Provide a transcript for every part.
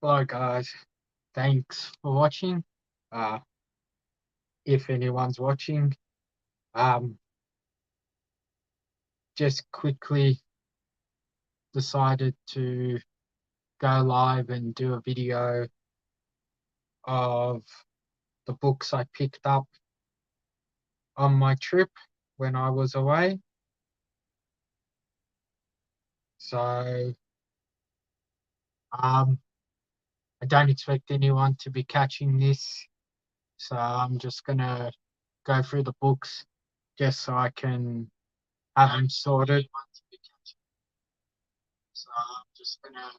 Hello guys, thanks for watching. Uh, if anyone's watching, um, just quickly decided to go live and do a video of the books I picked up on my trip when I was away. So, um, I don't expect anyone to be catching this, so I'm just gonna go through the books just so I can have them sorted. So I'm just gonna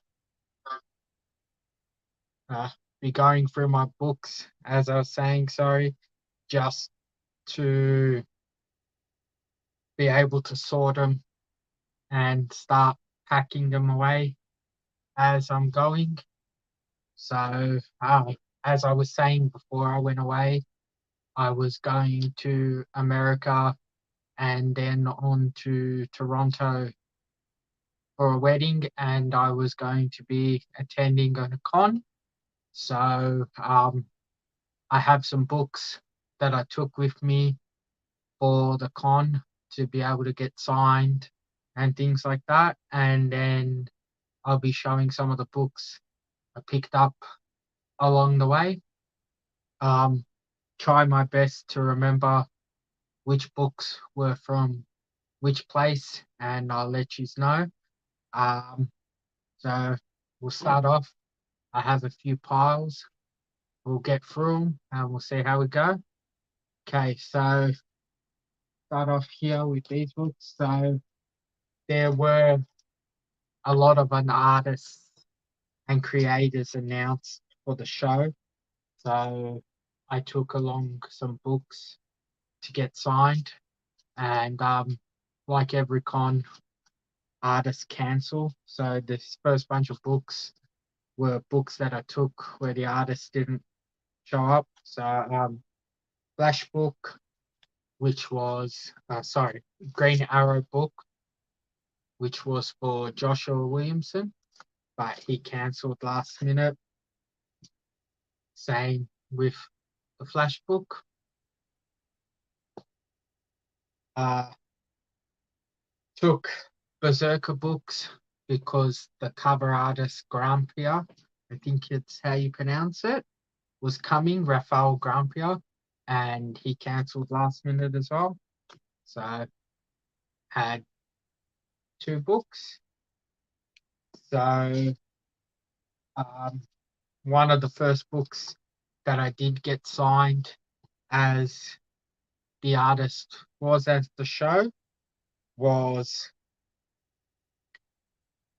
uh, be going through my books, as I was saying, sorry, just to be able to sort them and start packing them away as I'm going. So, as I was saying before I went away, I was going to America and then on to Toronto for a wedding, and I was going to be attending a con. So, I have some books that I took with me for the con to be able to get signed and things like that. And then I'll be showing some of the books I picked up along the way. Um, Try my best to remember which books were from which place, and I'll let you know. Um, so we'll start off. I have a few piles. We'll get through them and we'll see how we go. Okay, so start off here with these books. So there were a lot of an artists and creators announced for the show. So I took along some books to get signed, and like every con, artists cancel. So this first bunch of books were books that I took where the artist didn't show up. So Flash book, which was Green Arrow book, which was for Joshua Williamson, but he cancelled last minute. Same with the Flash book. Uh, Took Berserker books because the cover artist Grampia, I think it's how you pronounce it, was coming, Rafael Grampia, and he cancelled last minute as well. So had two books. So um, one of the first books that I did get signed as the artist was at the show was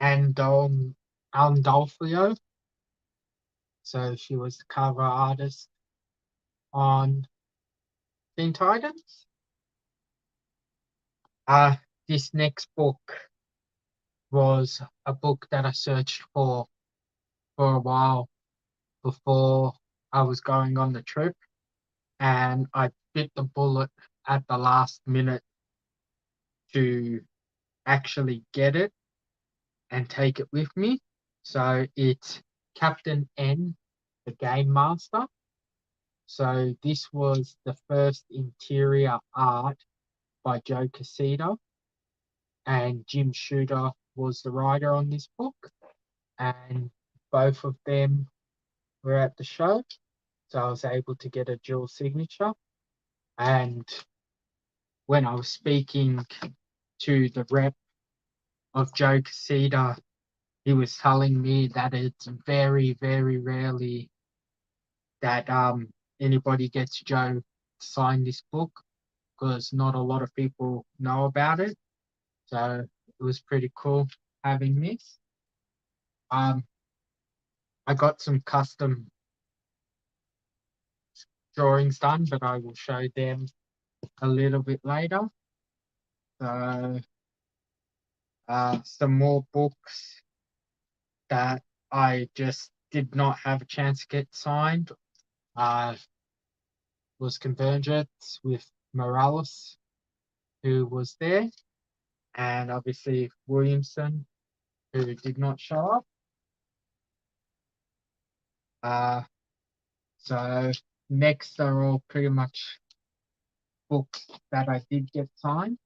Andolfio. So she was the cover artist on Teen Titans. This next book was a book that I searched for a while before I was going on the trip, and I bit the bullet at the last minute to actually get it and take it with me. So it's Captain N, the Game Master. So this was the first interior art by Joe Quesada, and Jim Shooter was the writer on this book, and both of them were at the show, so I was able to get a dual signature. And when I was speaking to the rep of Joe Quesada, he was telling me that it's very, very rarely that anybody gets Joe to sign this book because not a lot of people know about it. So it was pretty cool having this. Um, I got some custom drawings done, but I will show them a little bit later. So some more books that I just did not have a chance to get signed. Uh, was Convergence with Morales, who was there, and obviously Williamson, who did not show up. Uh, so next are all pretty much books that I did get signed.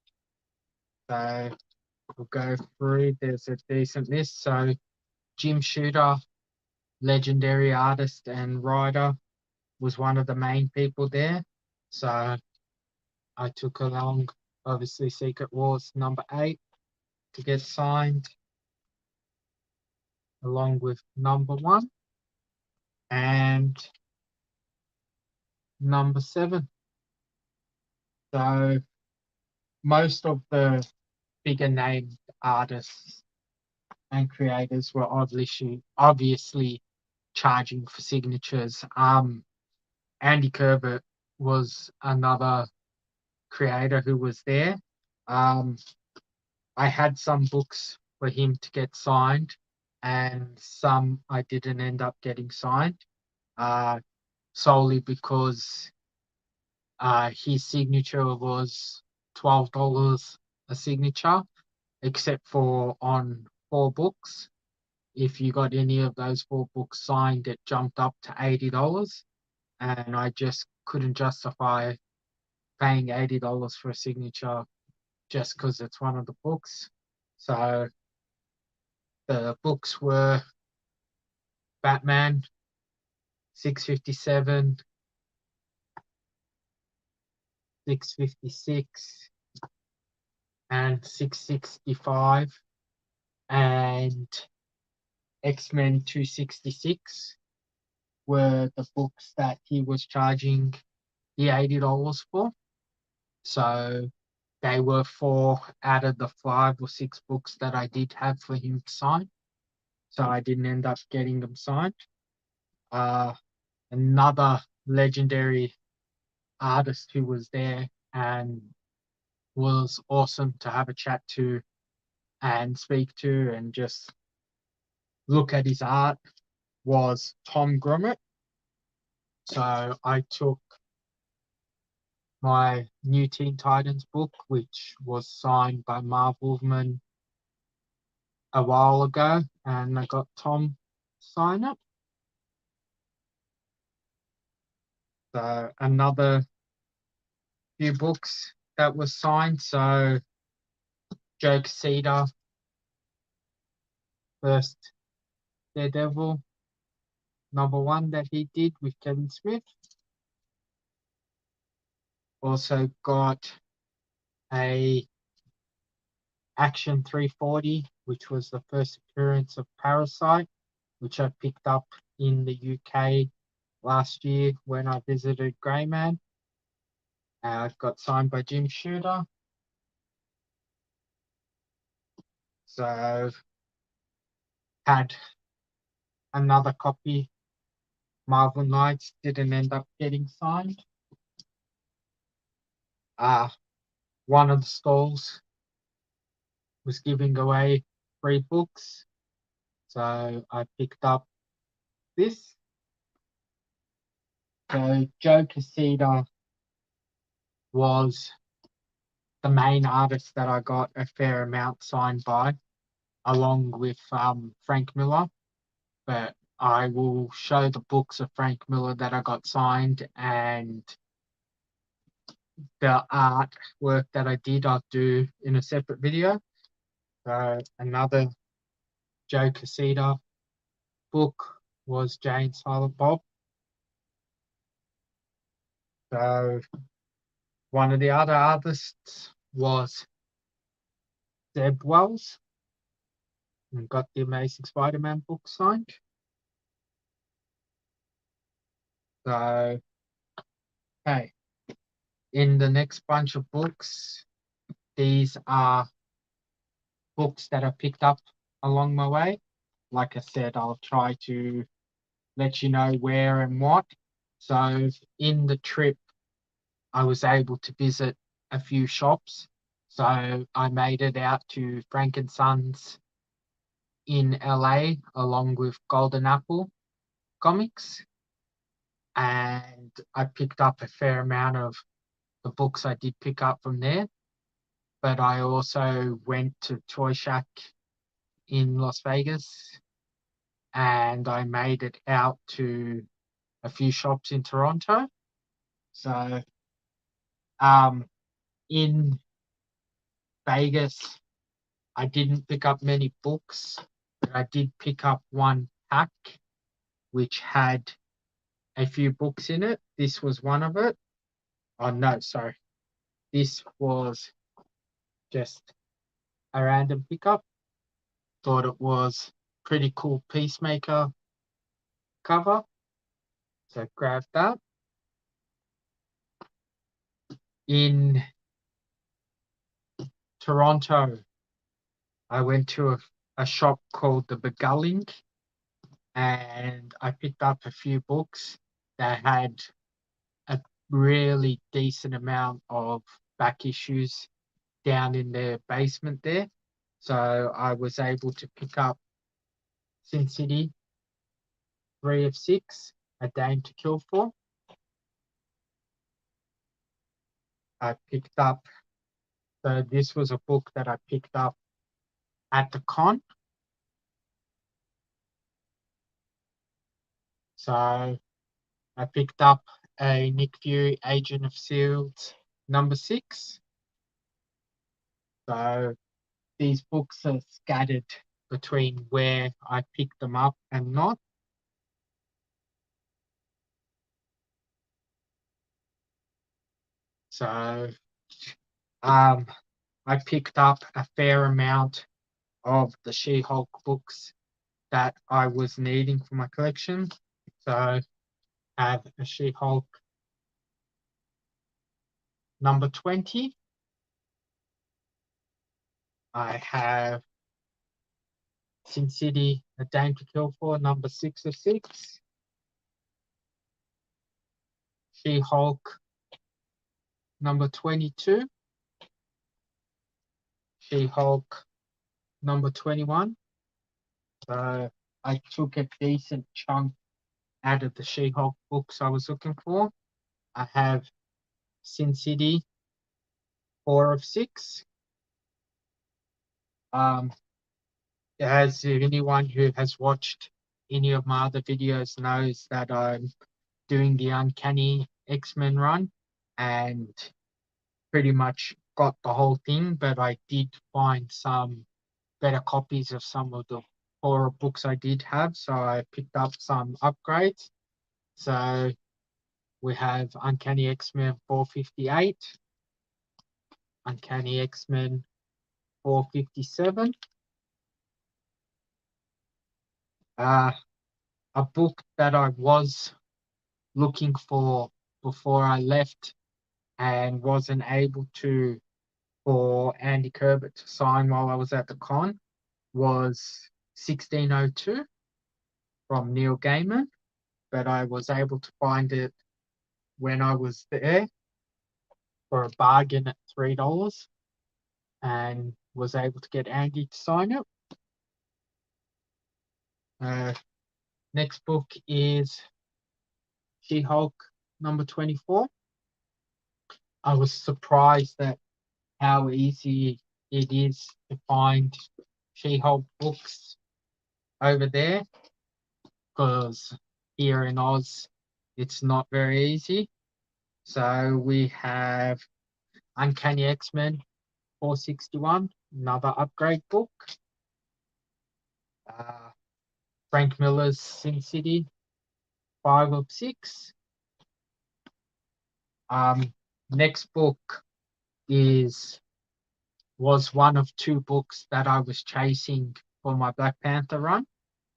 So we'll go through. There's a decent list. So Jim Shooter, legendary artist and writer, was one of the main people there. So I took along, obviously, Secret Wars #8 to get signed, along with #1 and #7. So most of the bigger named artists and creators were obviously charging for signatures. Andy Kubert was another creator who was there. Um, I had some books for him to get signed, and some I didn't end up getting signed, solely because his signature was $12 a signature, except for on 4 books. If you got any of those 4 books signed, it jumped up to $80, and I just couldn't justify paying $80 for a signature just because it's one of the books. So the books were Batman 657, 656, and 665, and X-Men 266 were the books that he was charging the $80 for. So they were 4 out of the 5 or 6 books that I did have for him to sign. So I didn't end up getting them signed. Another legendary artist who was there and was awesome to have a chat to and speak to and just look at his art was Tom Grummett. So I took my New Teen Titans book, which was signed by Marv Wolfman a while ago, and I got Tom to sign it. So another few books that was signed. So Joe Quesada, first Daredevil, #1 that he did with Kevin Smith. Also got a Action 340, which was the first appearance of Parasite, which I picked up in the UK last year when I visited Greyman. It got signed by Jim Shooter. So had another copy. Marvel Knights didn't end up getting signed. One of the stalls was giving away free books, so I picked up this. So Joe Quesada was the main artist that I got a fair amount signed by, along with Frank Miller. But I will show the books of Frank Miller that I got signed, and the artwork that I did, I'll do in a separate video. So another Joe Quesada book was Jane Silent Bob. So one of the other artists was Zeb Wells, and got the Amazing Spider-Man book signed. So, hey, in the next bunch of books, these are books that I picked up along my way. Like I said, I'll try to let you know where and what. So in the trip, I was able to visit a few shops. So I made it out to Frank and Sons in LA along with Golden Apple Comics, and I picked up a fair amount of the books I did pick up from there. But I also went to Toy Shack in Las Vegas and I made it out to a few shops in Toronto. So in Vegas, I didn't pick up many books, but I did pick up one pack which had a few books in it. This was one of it. Oh no, sorry. This was just a random pickup. Thought it was pretty cool Peacemaker cover. So grabbed that. In Toronto, I went to a shop called the Beguiling, and I picked up a few books that had a really decent amount of back issues down in their basement there. So I was able to pick up Sin City 3 of 6, A Dame to Kill For. I picked up, so this was a book that I picked up at the con. So I picked up a Nick Fury Agent of Shield number 6. So these books are scattered between where I picked them up and not. So I picked up a fair amount of the She-Hulk books that I was needing for my collection. So I have a She-Hulk number 20. I have Sin City, A Dame to Kill For, number 6 of 6. She-Hulk number 22. She-Hulk number 21. So I took a decent chunk out of the She-Hulk books I was looking for. I have Sin City 4 of 6. As anyone who has watched any of my other videos knows that I'm doing the Uncanny X-Men run and pretty much got the whole thing, but I did find some better copies of some of the horror books I did have, so I picked up some upgrades. So we have Uncanny X-Men 458, Uncanny X-Men 457, a book that I was looking for before I left and wasn't able to for Andy Kubert to sign while I was at the con was 1602 from Neil Gaiman, but I was able to find it when I was there for a bargain at $3 and was able to get Andy to sign it. Next book is She-Hulk number 24. I was surprised at how easy it is to find She-Hulk books over there, because here in Oz it's not very easy. So we have Uncanny X-Men 461, another upgrade book. Frank Miller's Sin City 5 of 6. Next book was one of two books that I was chasing for my Black Panther run.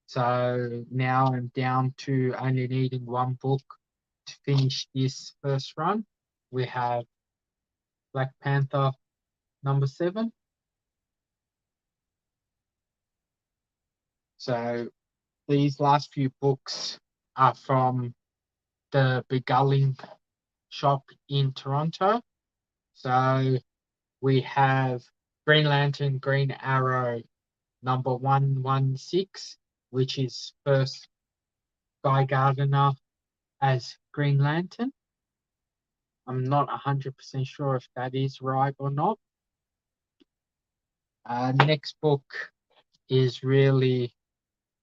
So now I'm down to only needing one book to finish this first run. We have Black Panther number 7. So these last few books are from the Beguiling shop in Toronto. So we have Green Lantern, Green Arrow number 116, which is first Guy Gardner as Green Lantern. I'm not 100% sure if that is right or not. Next book is really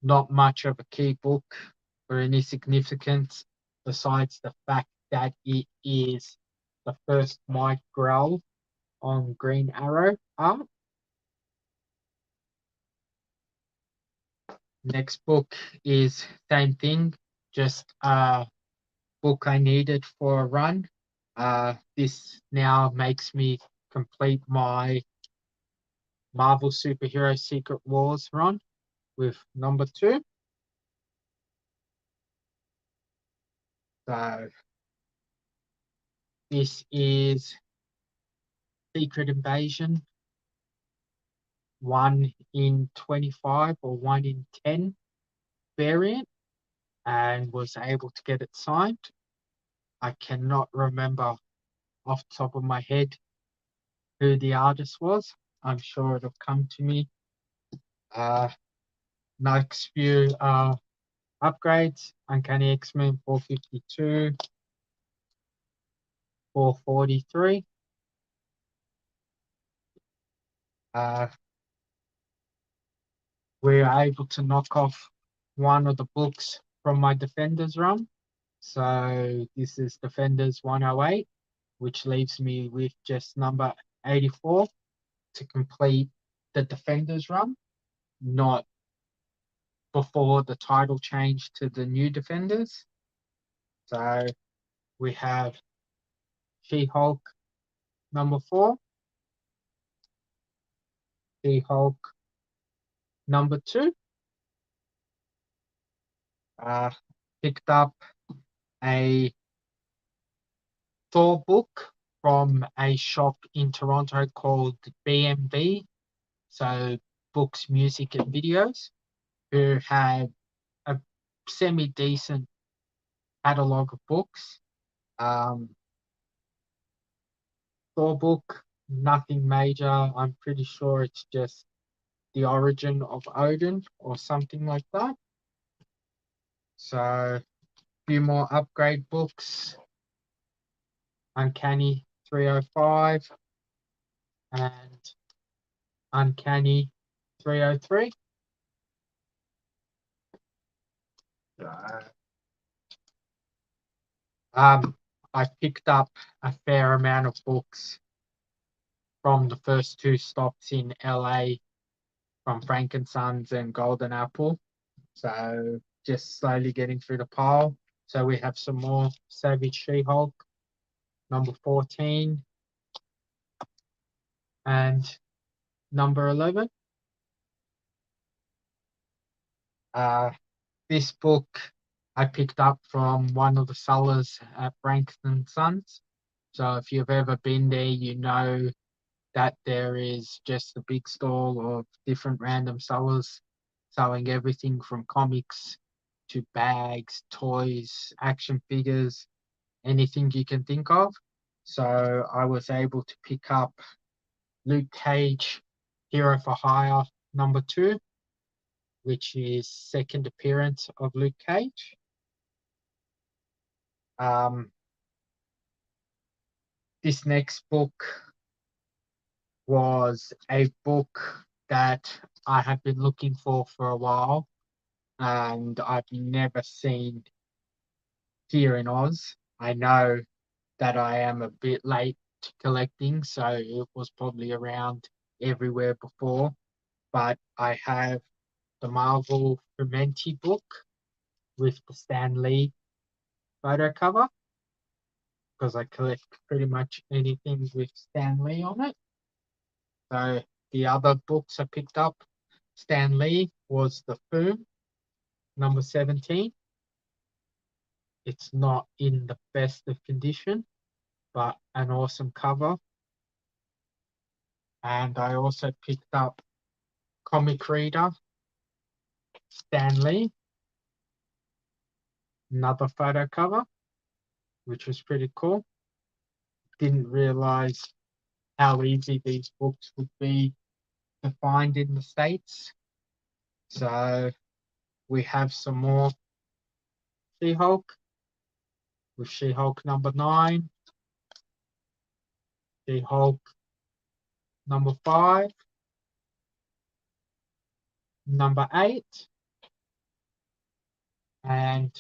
not much of a key book or any significance besides the fact that it is the first Mike Grell on Green Arrow art. Next book is same thing, just a book I needed for a run. This now makes me complete my Marvel Superhero Secret Wars run with number 2. So this is Secret Invasion 1 in 25 or 1 in 10 variant, and was able to get it signed. I cannot remember off the top of my head who the artist was. I'm sure it'll come to me. Next few upgrades: Uncanny X-Men 452, 443. We were able to knock off one of the books from my Defenders run. So this is Defenders 108, which leaves me with just number 84 to complete the Defenders run, not before the title change to the new Defenders. So we have She-Hulk number 4, She-Hulk number 2. Picked up a Thor book from a shop in Toronto called BMV, so Books, Music and Videos, who had a semi-decent catalogue of books. Thor book, nothing major. I'm pretty sure it's just the origin of Odin or something like that. So a few more upgrade books. Uncanny 305 and Uncanny 303. I picked up a fair amount of books from the first 2 stops in LA from Frank and Sons and Golden Apple. So just slowly getting through the pile. So we have some more Savage She-Hulk, number 14, and number 11. This book I picked up from one of the sellers at Frank and Sons. So if you've ever been there, you know that there is just a big stall of different random sellers selling everything from comics to bags, toys, action figures, anything you can think of. So I was able to pick up Luke Cage, Hero for Hire number 2, which is second appearance of Luke Cage. This next book was a book that I have been looking for a while, and I've never seen here in Oz. I know that I am a bit late to collecting, so it was probably around everywhere before, but I have the Marvel Fermenti book with the Stan Lee photo cover, because I collect pretty much anything with Stan Lee on it. So the other books I picked up, Stan Lee, was The Foom, number 17. It's not in the best of condition, but an awesome cover. And I also picked up Comic Reader, Stan Lee, another photo cover, which was pretty cool. Didn't realize how easy these books would be to find in the States. So we have some more She-Hulk with She-Hulk number 9, She-Hulk number 5, number 8, And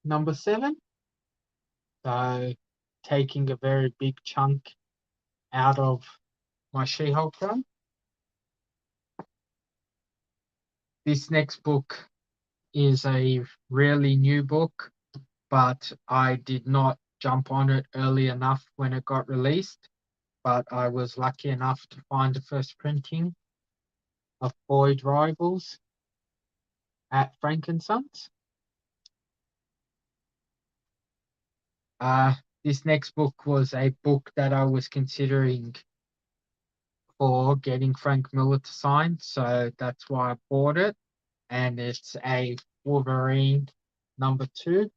number 7, so taking a very big chunk out of my She-Hulk run. This next book is a really new book, but I did not jump on it early enough when it got released. But I was lucky enough to find the first printing of Boyd Rivals at Frankensons. This next book was a book that I was considering for getting Frank Miller to sign, so that's why I bought it. And it's a Wolverine #2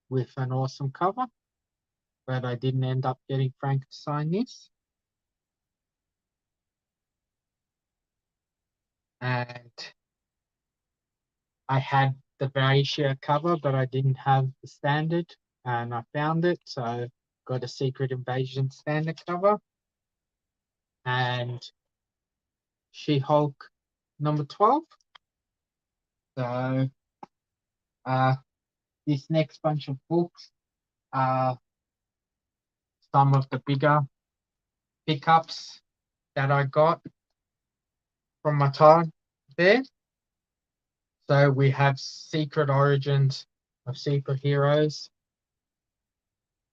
with an awesome cover, but I didn't end up getting Frank to sign this. And I had the Vaishia cover, but I didn't have the standard, and I found it, so got a Secret Invasion standard cover. And She-Hulk #12. So this next bunch of books are some of the bigger pickups that I got from my time there. So we have Secret Origins of Superheroes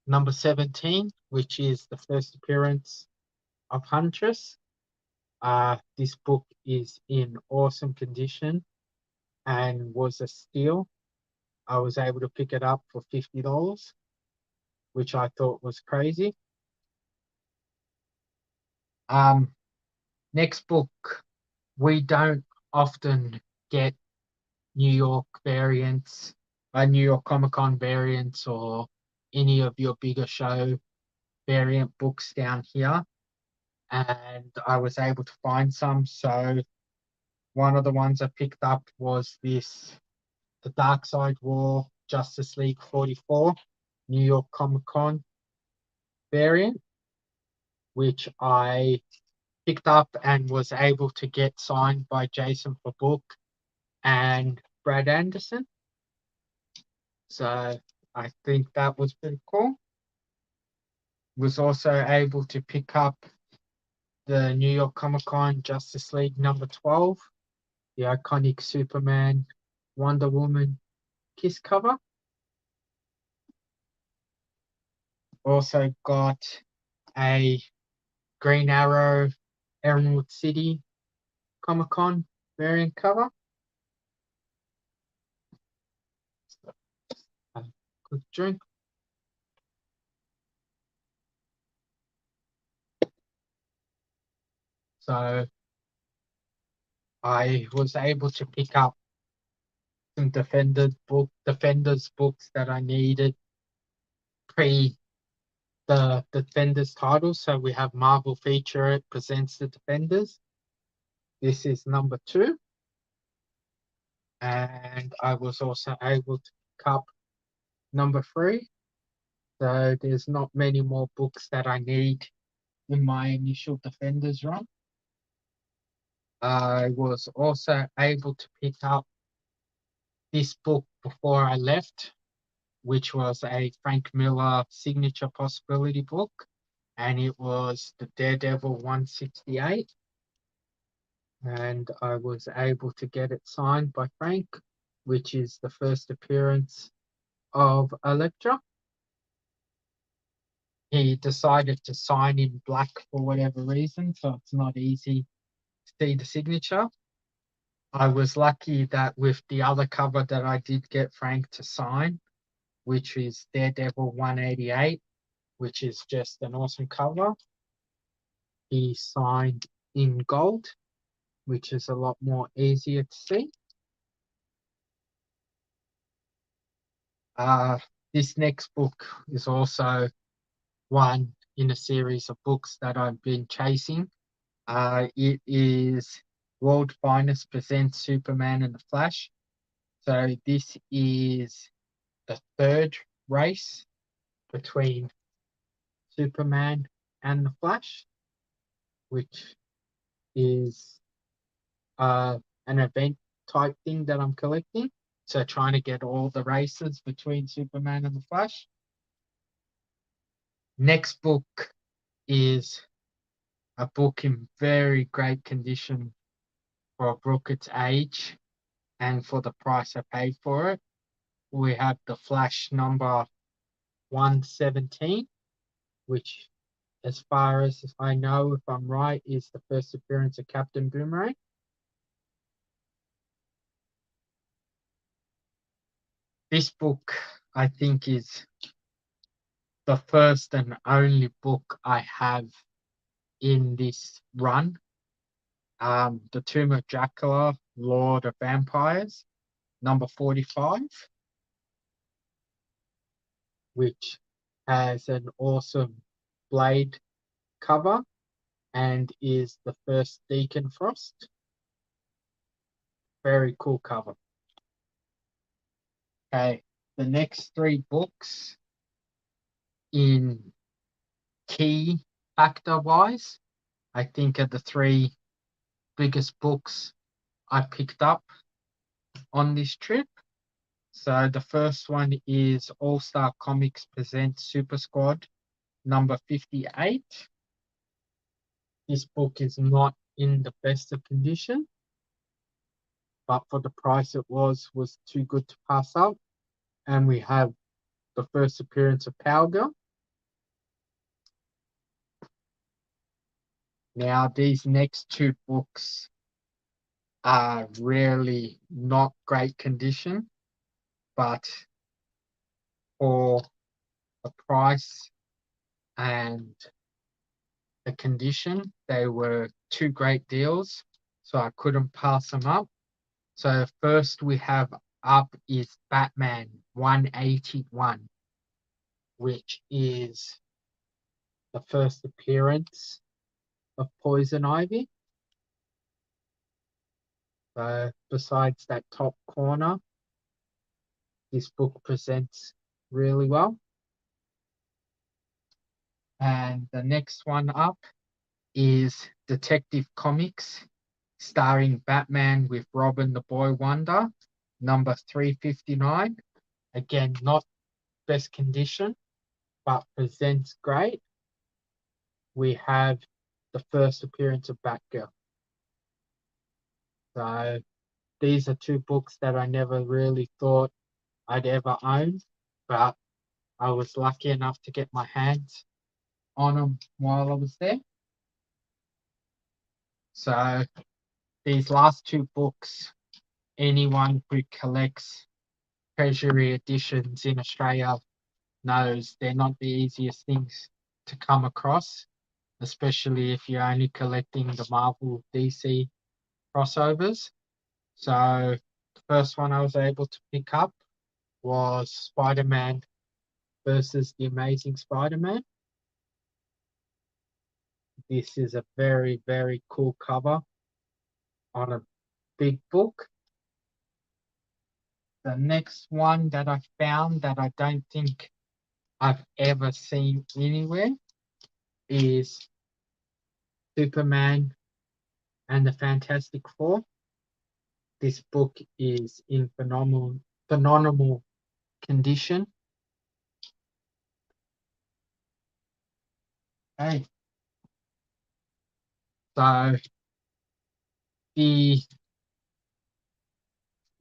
#17, which is the first appearance of Huntress. This book is in awesome condition and was a steal. I was able to pick it up for $50, which I thought was crazy. Next book, we don't often get New York variants, New York Comic Con variants, or any of your bigger show variant books down here. And I was able to find some. So one of the ones I picked up was this, the Darkseid War Justice League 44 New York Comic Con variant, which I picked up and was able to get signed by Jason Fabok and Brad Anderson. So I think that was pretty cool. Was also able to pick up the New York Comic Con Justice League #12, the iconic Superman, Wonder Woman kiss cover. Also got a Green Arrow Emerald City Comic Con variant cover. A quick drink. So I was able to pick up some Defenders books that I needed pre the Defenders title. So we have Marvel Feature Presents the Defenders. This is #2. And I was also able to pick up #3. So there's not many more books that I need in my initial Defenders run. I was also able to pick up this book before I left, which was a Frank Miller signature possibility book, and it was the Daredevil 168. And I was able to get it signed by Frank, which is the first appearance of Elektra. He decided to sign in black for whatever reason, so it's not easy to see the signature. I was lucky that with the other cover that I did get Frank to sign, which is Daredevil 188, which is just an awesome cover, he signed in gold, which is a lot more easier to see. This next book is also one in a series of books that I've been chasing. It is World Finest Presents Superman and the Flash. So this is the third race between Superman and the Flash, which is an event type thing that I'm collecting. So trying to get all the races between Superman and the Flash. Next book is a book in very great condition for a book its age and for the price I paid for it. We have The Flash number 117, which, as far as I know, if I'm right, is the first appearance of Captain Boomerang. This book, I think, is the first and only book I have in this run. The Tomb of Dracula, Lord of Vampires, number 45, which has an awesome Blade cover and is the first Deacon Frost. Very cool cover. Okay, the next three books in key factor wise, I think are the three biggest books I picked up on this trip. So the first one is All Star Comics Presents Super Squad number 58. This book is not in the best of condition, but for the price it was too good to pass up. And we have the first appearance of Power Girl. Now, these next two books are really not great condition, but for the price and the condition, they were two great deals, so I couldn't pass them up. So first we have up is Batman 181, which is the first appearance of Poison Ivy. So besides that top corner, this book presents really well. And the next one up is Detective Comics, starring Batman with Robin the Boy Wonder, number 359. Again, not best condition, but presents great. We have the first appearance of Batgirl. So these are two books that I never really thought I'd ever own, but I was lucky enough to get my hands on them while I was there. So these last two books, anyone who collects treasury editions in Australia knows they're not the easiest things to come across, especially if you're only collecting the Marvel DC crossovers. So the first one I was able to pick up was Spider-Man versus the Amazing Spider-Man. This is a very, very cool cover on a big book. The next one that I found that I don't think I've ever seen anywhere is Superman and the Fantastic Four. This book is in phenomenal condition. Okay. So the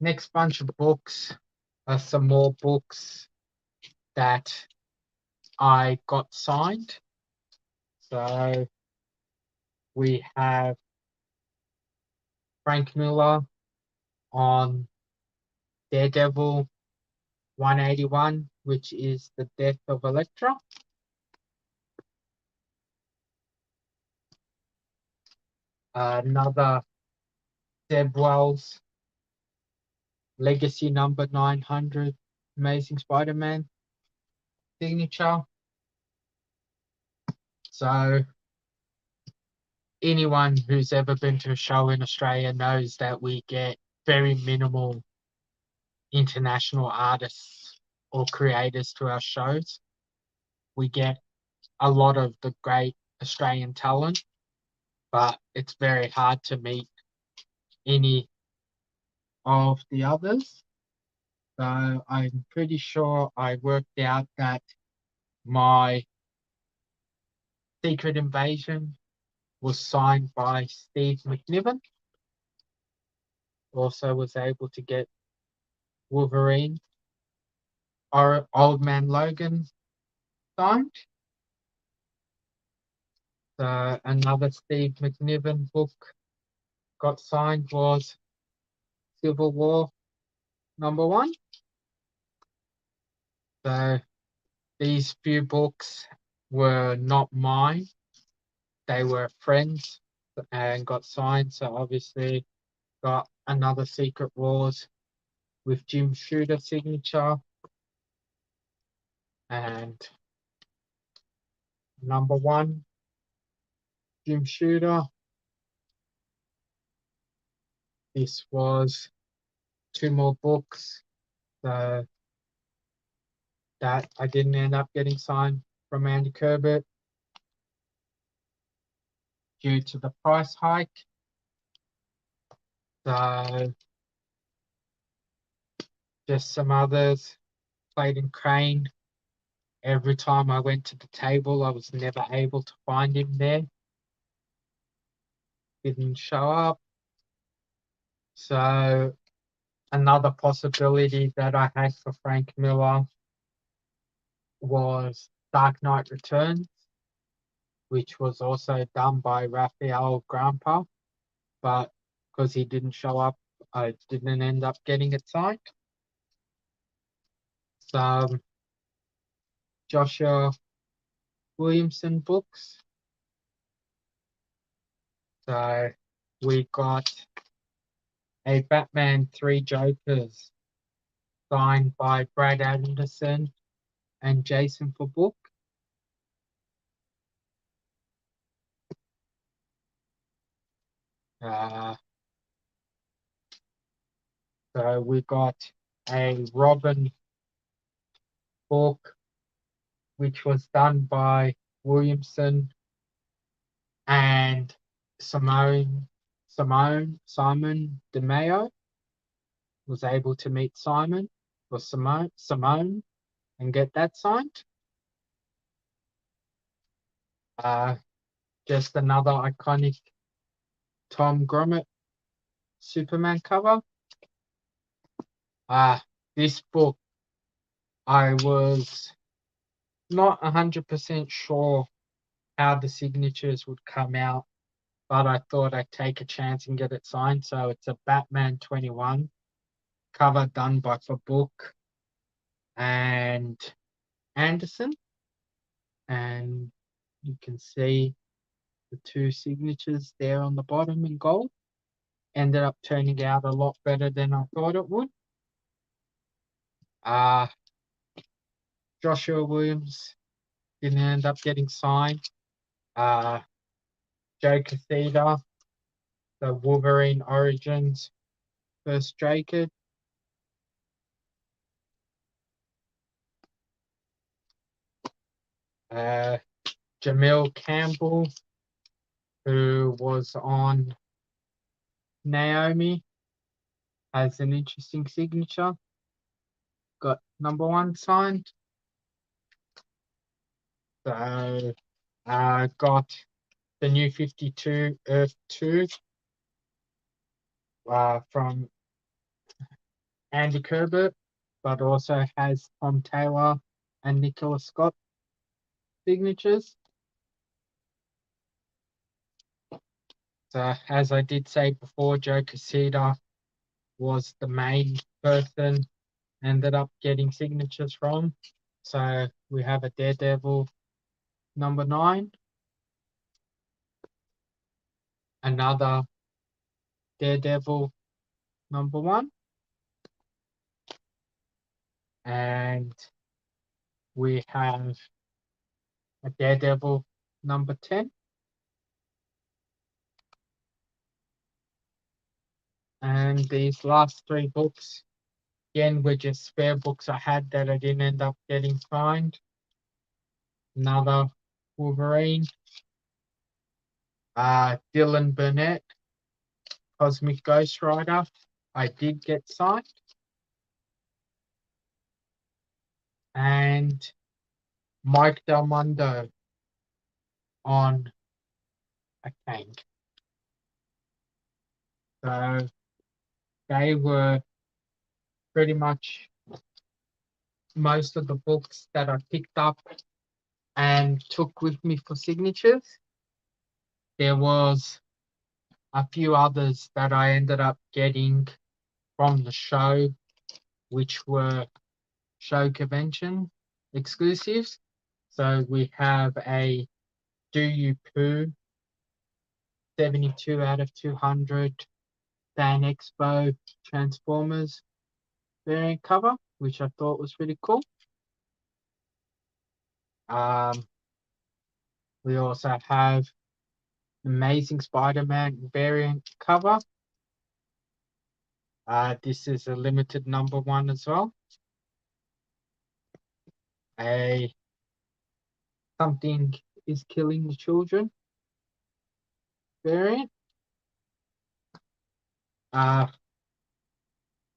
next bunch of books are some more books that I got signed. So we have Frank Miller on Daredevil 181, which is the death of Elektra. Another Zeb Wells Legacy number 900 Amazing Spider-Man signature. So anyone who's ever been to a show in Australia knows that we get very minimal international artists or creators to our shows. We get a lot of the great Australian talent, but it's very hard to meet any of the others. So I'm pretty sure I worked out that my Secret Invasion was signed by Steve McNiven. Also was able to get Wolverine or Old Man Logan signed. So another Steve McNiven book got signed was Civil War #1. So these few books were not mine. They were friends and got signed. So obviously got another Secret Wars with Jim Shooter signature and #1 Jim Shooter. This was 2 more books that I didn't end up getting signed from Andy Kubert due to the price hike. So just some others. Clayton Crane. Every time I went to the table, I was never able to find him there. Didn't show up. So another possibility that I had for Frank Miller was Dark Knight Returns, which was also done by Raphael Grandpa, but because he didn't show up, I didn't end up getting it signed. Some Joshua Williamson books. So we got a Batman 3 Jokers signed by Brad Anderson and Jason for book. So we got a Robin book, which was done by Williamson and Simon DeMeo was able to meet Simon and get that signed. Just another iconic Tom Grummett Superman cover. This book, I was not 100% sure how the signatures would come out, but I thought I'd take a chance and get it signed. So it's a Batman 21 cover done by For Book and Anderson. And you can see the 2 signatures there on the bottom in gold. Ended up turning out a lot better than I thought it would. Joshua Williams didn't end up getting signed. Joe Quesada, the Wolverine Origins first Joker. Jamil Campbell, who was on Naomi, has an interesting signature. Got #1 signed. So got the New 52 Earth 2 from Andy Kubert, but also has Tom Taylor and Nicola Scott signatures. So as I did say before, Joe Quesada was the main person ended up getting signatures from. So we have a Daredevil #9, another Daredevil #1, and we have a Daredevil #10. And these last 3 books, again, were just spare books I had that I didn't end up getting signed. Another Wolverine, Dylan Burnett, Cosmic Ghost Rider, I did get signed. and Mike Del Mundo on a cane. So they were pretty much most of the books that I picked up and took with me for signatures. There was a few others that I ended up getting from the show, which were show convention exclusives. So we have a Do You Poo 72 out of 200 Fan Expo Transformers variant cover, which I thought was pretty cool. We also have Amazing Spider-Man variant cover. This is a limited number one as well. A Something is Killing the Children variant. Not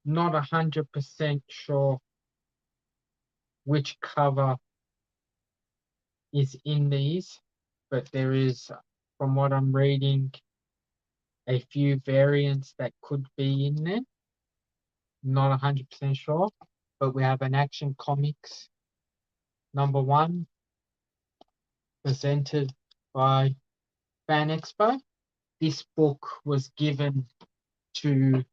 100% sure which cover is in these, but there is, from what I'm reading, a few variants that could be in there. Not 100% sure, but we have an Action Comics number one presented by Fan Expo. This book was given to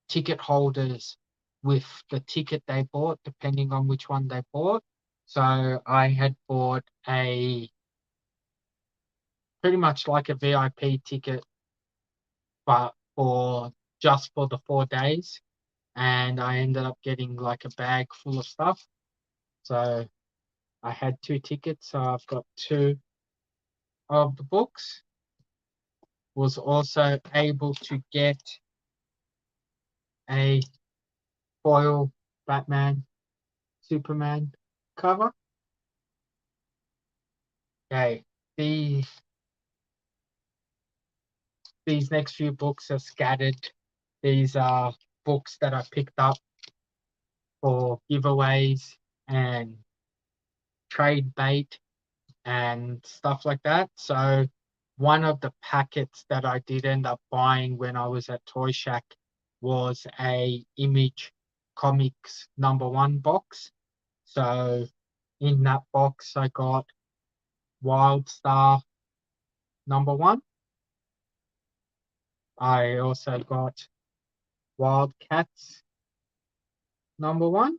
ticket holders with the ticket they bought, depending on which one they bought. So I had bought a pretty much like a VIP ticket, but for just for the 4 days. And I ended up getting like a bag full of stuff. So I had 2 tickets, so I've got 2 of the books. Was also able to get a foil Batman Superman cover. Okay, these next few books are scattered. These are books that I picked up for giveaways and trade bait and stuff like that. So one of the packets that I did end up buying when I was at Toy Shack was a Image Comics number one box. So in that box I got Wildstar number one. I also got Wildcats number one,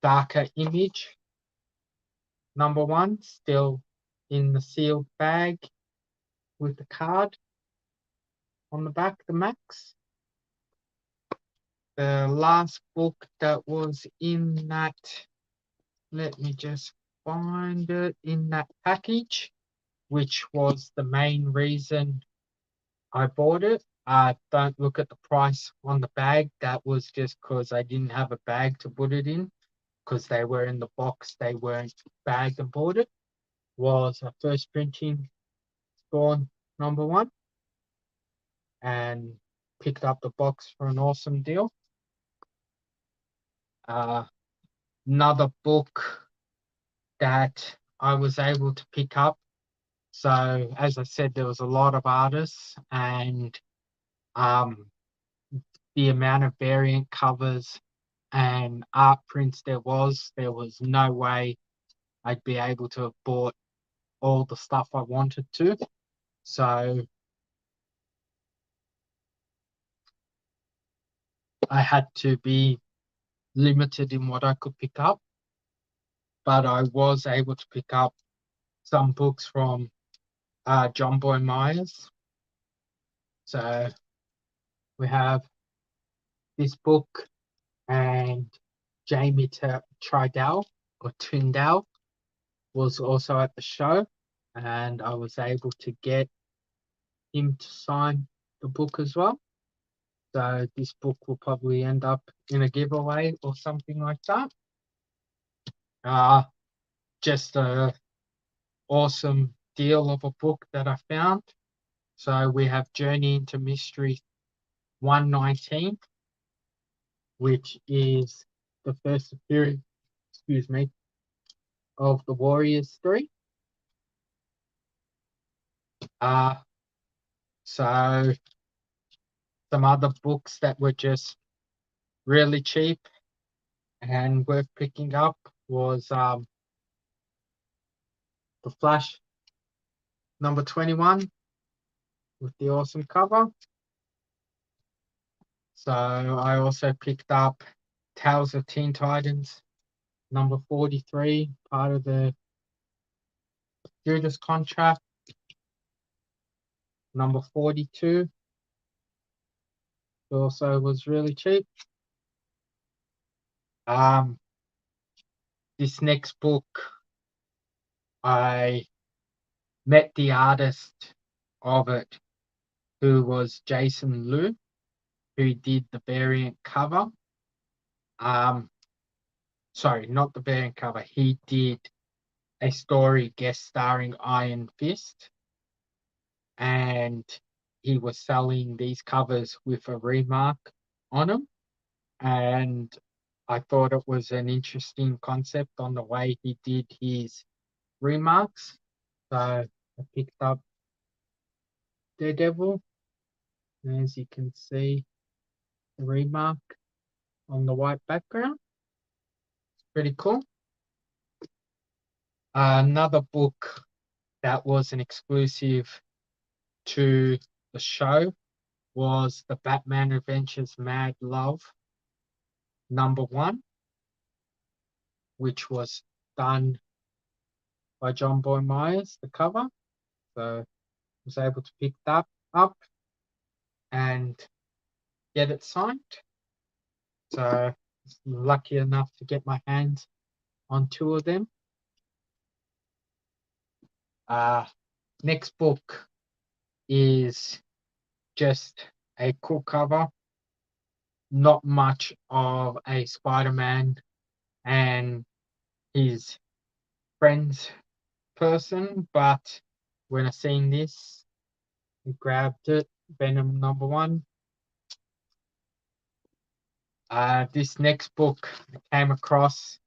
Darker Image number one, still in the sealed bag with the card on the back, the Max. The last book that was in that, let me just find it, in that package, which was the main reason I bought it. Don't look at the price on the bag. That was just because I didn't have a bag to put it in, because they were in the box, they weren't bagged and boarded. Was a First Printing Spawn number one, and picked up the box for an awesome deal. Another book that I was able to pick up. So as I said, there was a lot of artists, and the amount of variant covers and art prints there was no way I'd be able to have bought all the stuff I wanted to. So I had to be limited in what I could pick up. But I was able to pick up some books from John Boy Myers. So we have this book, and Jamie Tridell or Tyndall was also at the show, and I was able to get him to sign the book as well. So this book will probably end up in a giveaway or something like that. Just a awesome deal of a book that I found. So we have Journey into Mystery 119, which is the first appearance, excuse me, of the Warriors 3. So some other books that were just really cheap and worth picking up was The Flash number 21 with the awesome cover. So I also picked up Tales of Teen Titans number 43, part of the Judas Contract. Number 42 also was really cheap. This next book, I met the artist of it, who was Jason Liu, who did the variant cover. Sorry, not the variant cover. He did a story guest starring Iron Fist, and he was selling these covers with a remark on them. And I thought it was an interesting concept on the way he did his remarks. So I picked up Daredevil. And as you can see, the remark on the white background. It's pretty cool. Another book that was an exclusive to the show was the Batman Adventures Mad Love number 1, which was done by John Boy Myers, the cover. So I was able to pick that up and get it signed. So I was lucky enough to get my hands on 2 of them. Next book is just a cool cover. Not much of a Spider-Man and his friends person, but when I seen this, I grabbed it. Venom number 1. This next book I came across,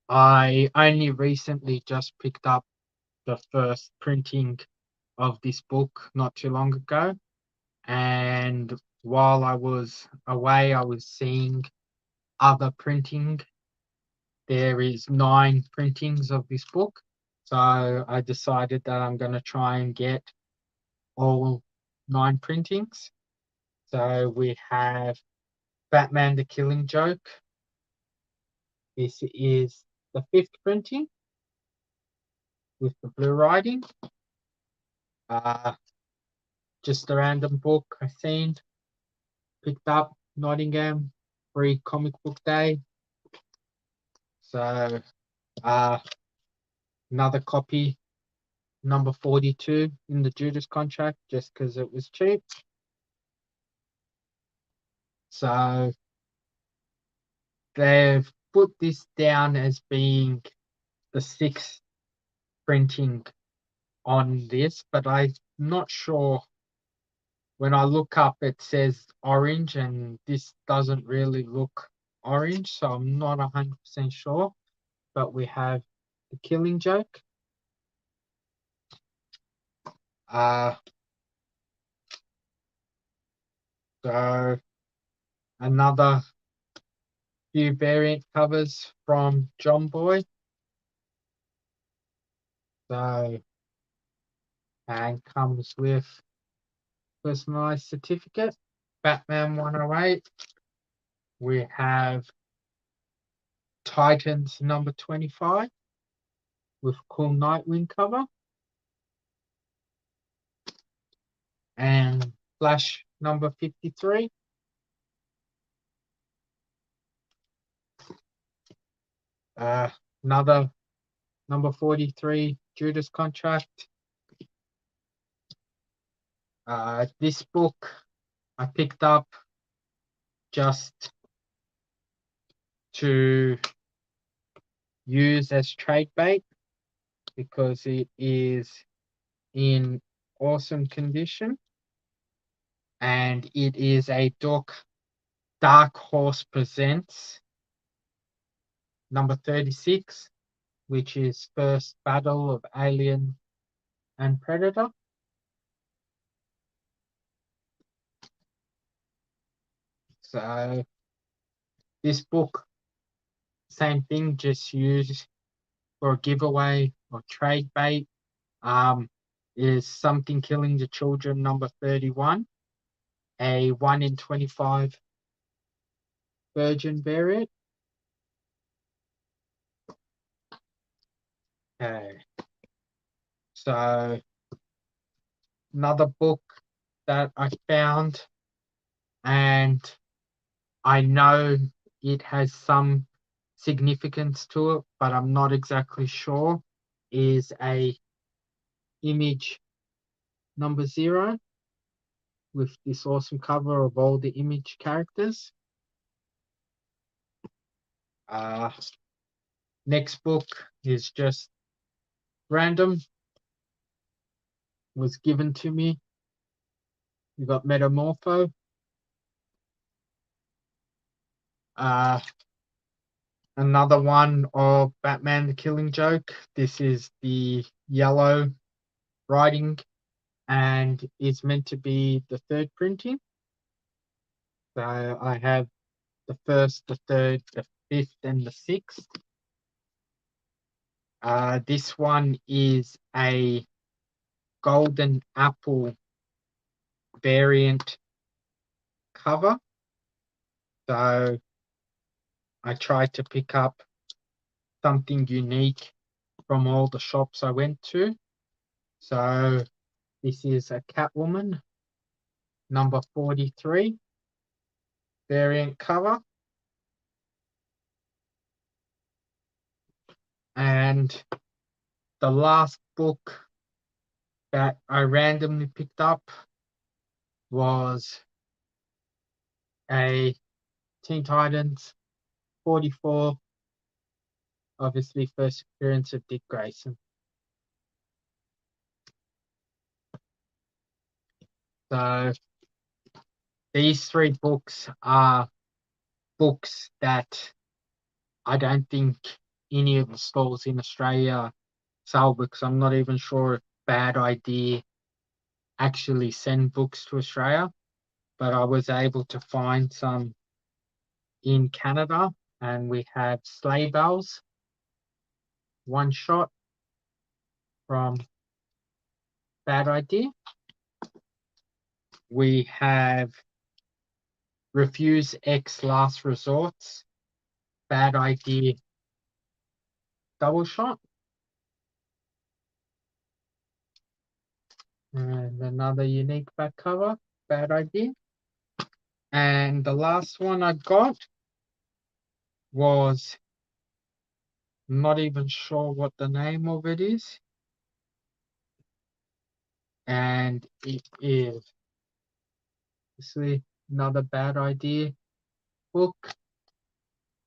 I only recently just picked up the first printing of this book not too long ago. And while I was away, I was seeing other printing. There is 9 printings of this book. So I decided that I'm going to try and get all 9 printings. So we have Batman the Killing Joke. This is the 5th printing with the blue writing. Just a random book I seen, picked up Nottingham, free comic book day. So another copy, number 42 in the Judas Contract, just because it was cheap. So they've put this down as being the 6th printing on this, but I'm not sure. When I look up, it says orange, and this doesn't really look orange, so I'm not 100% sure. But we have the Killing Joke. So another few variant covers from John Boy. So, and comes with personalized certificate. Batman 108. We have Titans number 25 with cool Nightwing cover. And Flash number 53. Another number 43 Judas Contract. This book I picked up just to use as trade bait because it is in awesome condition, and it is a Dark Horse Presents number 36, which is First Battle of Alien and Predator. So this book, same thing, just used for a giveaway or trade bait. Is Something Killing the Children number 31, a 1 in 25 virgin variant. Okay. So another book that I found, and I know it has some significance to it, but I'm not exactly sure, is a Image number 0 with this awesome cover of all the Image characters. Uh, Next book is just random, was given to me. You got Metamorpho. Another one of Batman the Killing Joke. This is the yellow writing and is meant to be the third printing. So I have the first, the third, the fifth, and the sixth. This one is a Golden Apple variant cover. So I tried to pick up something unique from all the shops I went to. So this is a Catwoman number 43 variant cover. And the last book that I randomly picked up was a Teen Titans 44, obviously first appearance of Dick Grayson. So these three books are books that I don't think any of the stores in Australia sell, because I'm not even sure if Bad Idea actually send books to Australia, but I was able to find some in Canada, and we have Sleigh Bells, one shot from Bad Idea. We have Refuse X Last Resorts, Bad Idea double shot. And another unique back cover, Bad Idea. And the last one I got was not even sure what the name of it is. And it is obviously another Bad Idea book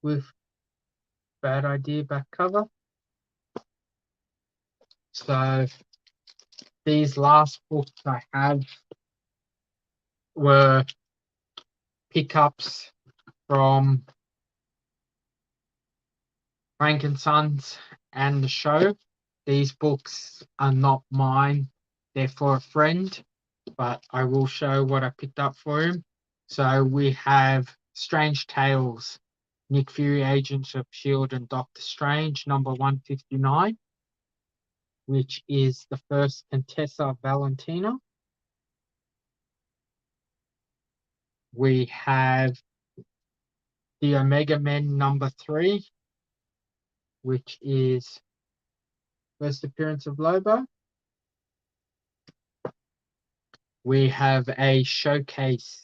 with Bad Idea back cover. So these last books I have were pickups from Frank and Sons and the show. These books are not mine, they're for a friend, but I will show what I picked up for him. So we have Strange Tales, Nick Fury, Agents of S.H.I.E.L.D. and Doctor Strange, number 159, which is the first Contessa Valentina. We have the Omega Men number 3, which is first appearance of Lobo. We have a Showcase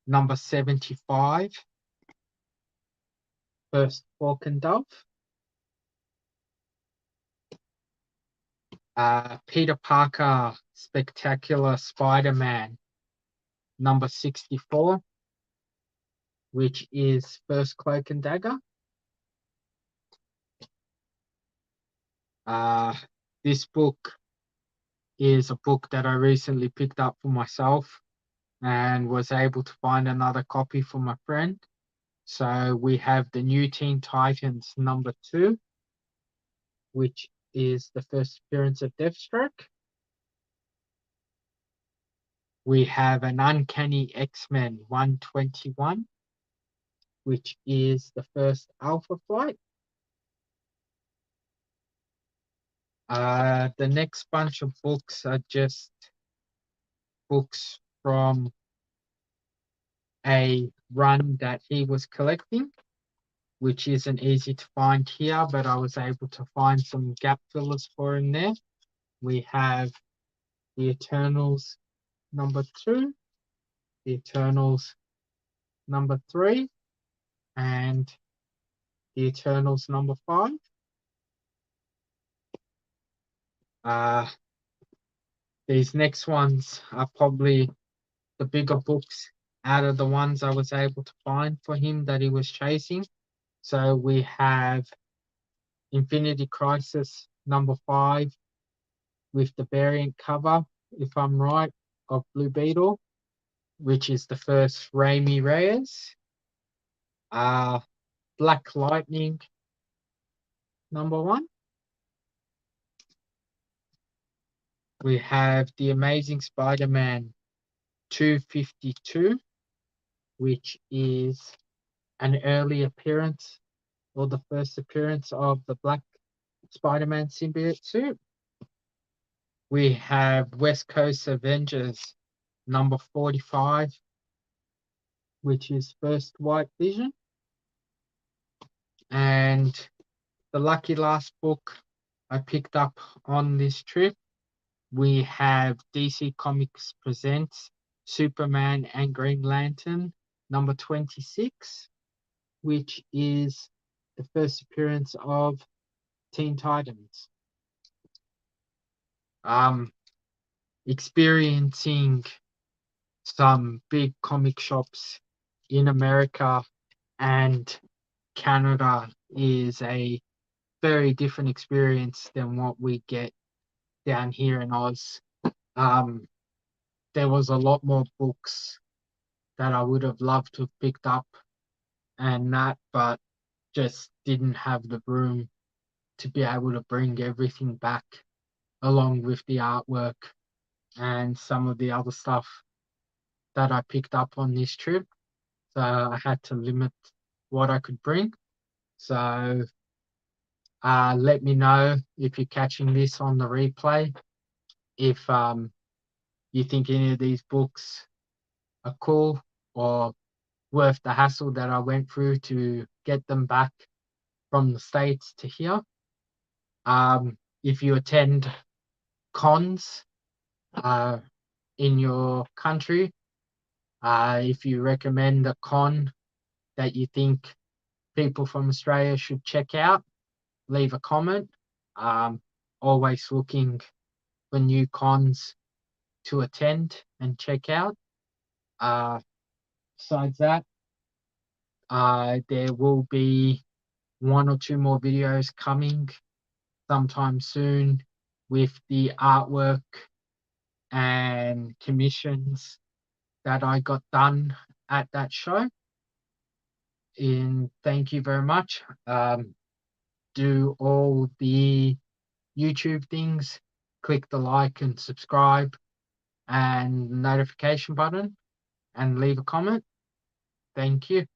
number 75, first Hawk and Dove. Peter Parker Spectacular Spider-Man number 64, which is first Cloak and Dagger. This book is a book that I recently picked up for myself and was able to find another copy for my friend. So we have the New Teen Titans #2, which is the first appearance of Deathstroke. We have an Uncanny X-Men 121, which is the first Alpha Flight. The next bunch of books are just books from a run that he was collecting, which isn't easy to find here, but I was able to find some gap fillers for him there. We have the Eternals #2, the Eternals #3, and the Eternals #5. These next ones are probably the bigger books out of the ones I was able to find for him that he was chasing. So we have Infinity Crisis #5 with the variant cover, if I'm right, of Blue Beetle, which is the first Raimi Reyes. Black Lightning #1. We have The Amazing Spider-Man 252, which is an early appearance or the first appearance of the Black Spider-Man symbiote suit. We have West Coast Avengers #45, which is first White Vision. And the lucky last book I picked up on this trip, we have DC Comics Presents Superman and Green Lantern #26, which is the first appearance of Teen Titans. Experiencing some big comic shops in America and Canada is a very different experience than what we get down here in Oz. There was a lot more books that I would have loved to have picked up and that, but just didn't have the room to be able to bring everything back along with the artwork and some of the other stuff that I picked up on this trip. So I had to limit what I could bring. So let me know if you're catching this on the replay. If you think any of these books are cool or worth the hassle that I went through to get them back from the States to here. If you attend cons in your country, if you recommend a con that you think people from Australia should check out, leave a comment. Always looking for new cons to attend and check out. Besides that, there will be 1 or 2 more videos coming sometime soon with the artwork and commissions that I got done at that show. And thank you very much. Do all the YouTube things, click the like and subscribe and notification button and leave a comment. Thank you.